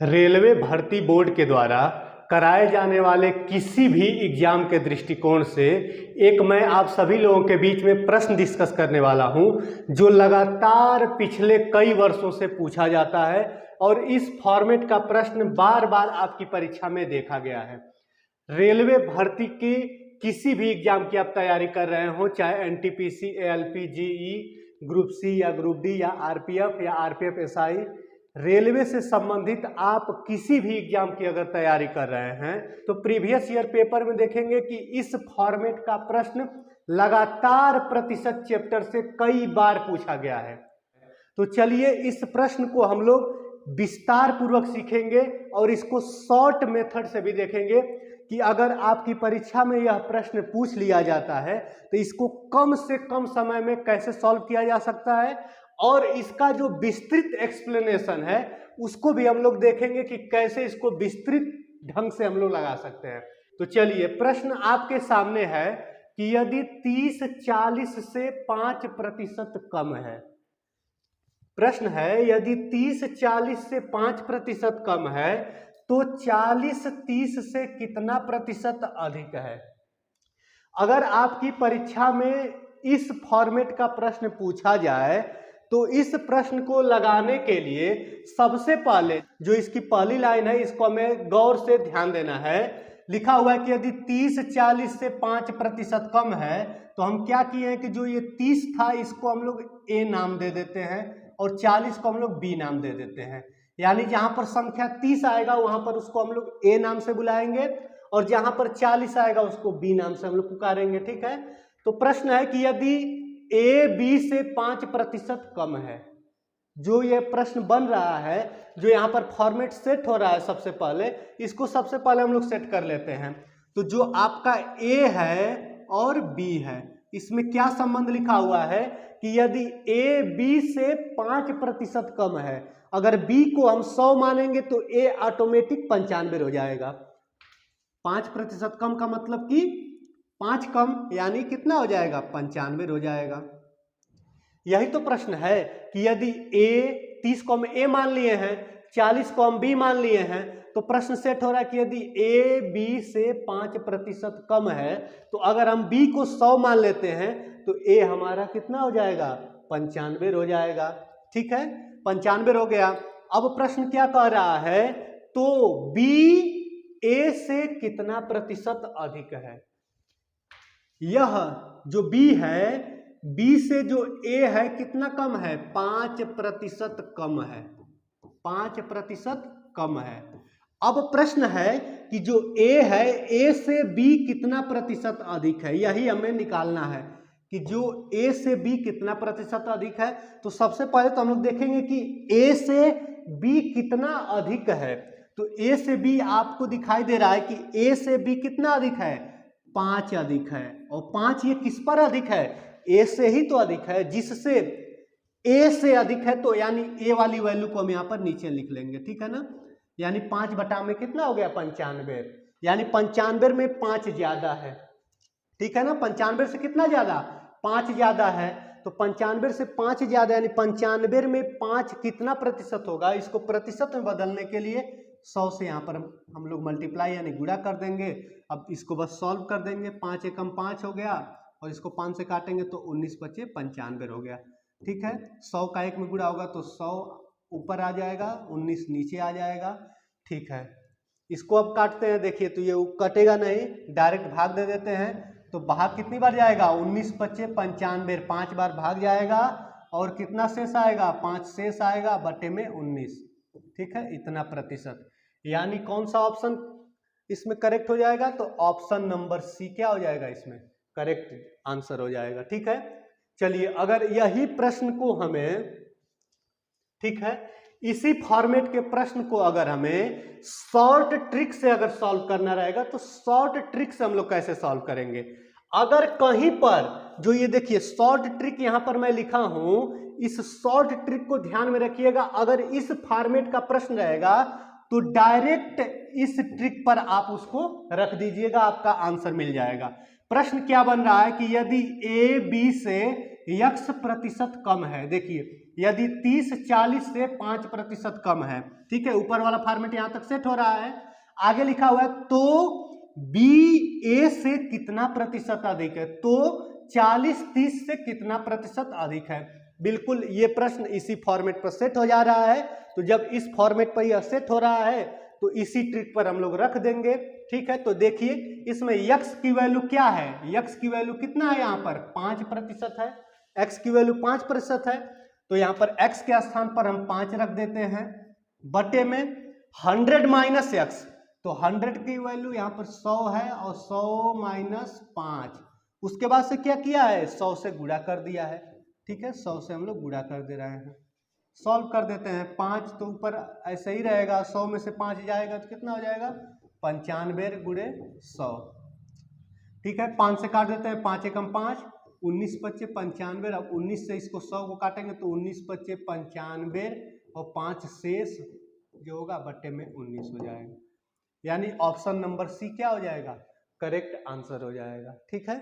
Railway भर्ती board के द्वारा कराए जाने वाले किसी भी एग्जाम के दृष्टिकोण से एक मैं आप सभी लोगों के बीच में प्रश्न डिस्कस करने वाला हूं, जो लगातार पिछले कई वर्षों से पूछा जाता है और इस फॉर्मेट का प्रश्न बार बार आपकी परीक्षा में देखा गया है। रेलवे भर्ती की किसी भी एग्जाम की आप तैयारी कर रहे हो, चाहे NTPC, ALP, GE, group C या ग्रुप डी या आरपीएफ या आरपीएफ एसआई, रेलवे से संबंधित आप किसी भी एग्जाम की अगर तैयारी कर रहे हैं तो प्रीवियस ईयर पेपर में देखेंगे कि इस फॉर्मेट का प्रश्न लगातार प्रतिशत चैप्टर से कई बार पूछा गया है। तो चलिए इस प्रश्न को हम लोग विस्तार पूर्वक सीखेंगे और इसको शॉर्ट मेथड से भी देखेंगे कि अगर आपकी परीक्षा में यह प्रश्न पूछ लिया जाता है तो इसको कम से कम समय में कैसे सॉल्व किया जा सकता है, और इसका जो विस्तृत एक्सप्लेनेशन है उसको भी हम लोग देखेंगे कि कैसे इसको विस्तृत ढंग से हम लोग लगा सकते हैं। तो चलिए प्रश्न आपके सामने है कि यदि 30-40 से 5% कम है, प्रश्न है यदि 30-40 से 5% कम है तो 40-30 से कितना प्रतिशत अधिक है। अगर आपकी परीक्षा में इस फॉर्मेट का प्रश्न पूछा जाए तो इस प्रश्न को लगाने के लिए सबसे पहले जो इसकी पहली लाइन है इसको हमें गौर से ध्यान देना है। लिखा हुआ है कि यदि 30-40 से 5% कम है तो हम क्या किए हैं कि जो ये 30 था इसको हम लोग ए नाम दे देते हैं और 40 को हम लोग बी नाम दे देते हैं। यानी जहां पर संख्या 30 आएगा वहां पर उसको हम लोग ए नाम से बुलाएंगे और जहां पर 40 आएगा उसको बी नाम से हम लोग पुकारेंगे। ठीक है, तो प्रश्न है कि यदि ए बी से 5% कम है, जो ये प्रश्न बन रहा है, जो यहाँ पर फॉर्मेट सेट हो रहा है, सबसे पहले इसको सबसे पहले हम लोग सेट कर लेते हैं। तो जो आपका ए है और बी है इसमें क्या संबंध लिखा हुआ है कि यदि ए बी से 5% कम है, अगर बी को हम 100 मानेंगे तो ए ऑटोमेटिक 95 हो जाएगा। 5% कम का मतलब कि 5 कम यानी कितना हो जाएगा, 95 हो जाएगा। यही तो प्रश्न है कि यदि ए 30 को हम ए मान लिए हैं, 40 को हम बी मान लिए हैं, तो प्रश्न सेट हो रहा है कि यदि ए बी से 5% कम है तो अगर हम बी को 100 मान लेते हैं तो ए हमारा कितना हो जाएगा, 95 हो जाएगा। ठीक है, 95 हो गया। अब प्रश्न क्या कह रहा है, तो बी ए से कितना प्रतिशत अधिक है। यह जो बी है, बी से जो ए है कितना कम है, 5% कम है, 5% कम है। अब प्रश्न है कि जो ए है, ए से बी कितना प्रतिशत अधिक है, यही हमें निकालना है कि जो ए से बी कितना प्रतिशत अधिक है। तो सबसे पहले तो हम लोग देखेंगे कि ए से बी कितना अधिक है। तो ए से बी आपको दिखाई दे रहा है कि ए से बी कितना अधिक है, 5 अधिक है। और 5 ये किस पर अधिक है, ए से ही तो अधिक है, जिससे ए से अधिक है तो यानी ए वाली वैल्यू को हम यहाँ पर नीचे लिख लेंगे। ठीक है ना, यानी 5 बटा में कितना हो गया, 95, यानी 95 में 5 ज्यादा है। ठीक है ना, 95 से कितना ज्यादा, 5 ज्यादा है। तो 95 से 5 ज्यादा यानी 95 में 5 कितना प्रतिशत होगा, इसको प्रतिशत में बदलने के लिए 100 से यहाँ पर हम लोग मल्टीप्लाई यानी गुणा कर देंगे। अब इसको बस सॉल्व कर देंगे, 5 एकम 5 हो गया और इसको 5 से काटेंगे तो 19 बचे 95 हो गया। ठीक है, 100 का 1 में गुणा होगा तो 100 ऊपर आ जाएगा, 19 नीचे आ जाएगा। ठीक है, इसको अब काटते हैं, देखिए तो ये कटेगा नहीं, डायरेक्ट भाग दे देते हैं। तो भाग कितनी बार जाएगा, 19 बचे 95, 5 बार भाग जाएगा और कितना शेष आएगा, 5 शेष आएगा बटे में 19। ठीक है, इतना प्रतिशत, यानी कौन सा ऑप्शन इसमें करेक्ट हो जाएगा, तो ऑप्शन नंबर सी क्या हो जाएगा, इसमें करेक्ट आंसर हो जाएगा। ठीक है, चलिए अगर यही प्रश्न को हमें, ठीक है, इसी फॉर्मेट के प्रश्न को अगर हमें शॉर्ट ट्रिक से अगर सॉल्व करना रहेगा तो शॉर्ट ट्रिक से हम लोग कैसे सॉल्व करेंगे। अगर कहीं पर जो ये देखिए शॉर्ट ट्रिक यहां पर मैं लिखा हूं, इस शॉर्ट ट्रिक को ध्यान में रखिएगा। अगर इस फॉर्मेट का प्रश्न रहेगा तो डायरेक्ट इस ट्रिक पर आप उसको रख दीजिएगा, आपका आंसर मिल जाएगा। प्रश्न क्या बन रहा है कि यदि ए बी से x% कम है, देखिए यदि 30 40 से 5% कम है, ठीक है, ऊपर वाला फॉर्मेट यहां तक सेट हो रहा है। आगे लिखा हुआ है तो बी ए से कितना प्रतिशत अधिक है, तो 40-30 से कितना प्रतिशत अधिक है। बिल्कुल ये प्रश्न इसी फॉर्मेट पर सेट हो जा रहा है। तो जब इस फॉर्मेट पर यह सेट हो रहा है तो इसी ट्रिक पर हम लोग रख देंगे, ठीक है। तो देखिए इसमें x की वैल्यू क्या है, x की वैल्यू कितना है, यहाँ पर 5% है, x की वैल्यू 5% है। तो यहाँ पर x के स्थान पर हम 5 रख देते हैं, बटे में 100 माइनस x, तो 100 की वैल्यू यहाँ पर 100 है और 100 माइनस 5, उसके बाद से क्या किया है, 100 से गुणा कर दिया है, ठीक है, 100 से हम लोग गुणा कर दे रहे हैं। सॉल्व कर देते हैं, 5 तो ऊपर ऐसे ही रहेगा, 100 में से 5 जाएगा तो कितना हो जाएगा, 95 गुणे 100, ठीक है। 5 से काट देते हैं, 5 एकम 5, 19 पच्चे 95, अब 19 से इसको 100 को काटेंगे तो 19 पच्चे 95 और 5 शेष जो होगा बट्टे में 19 हो जाएगा, यानी ऑप्शन नंबर सी क्या हो जाएगा, करेक्ट आंसर हो जाएगा, ठीक है।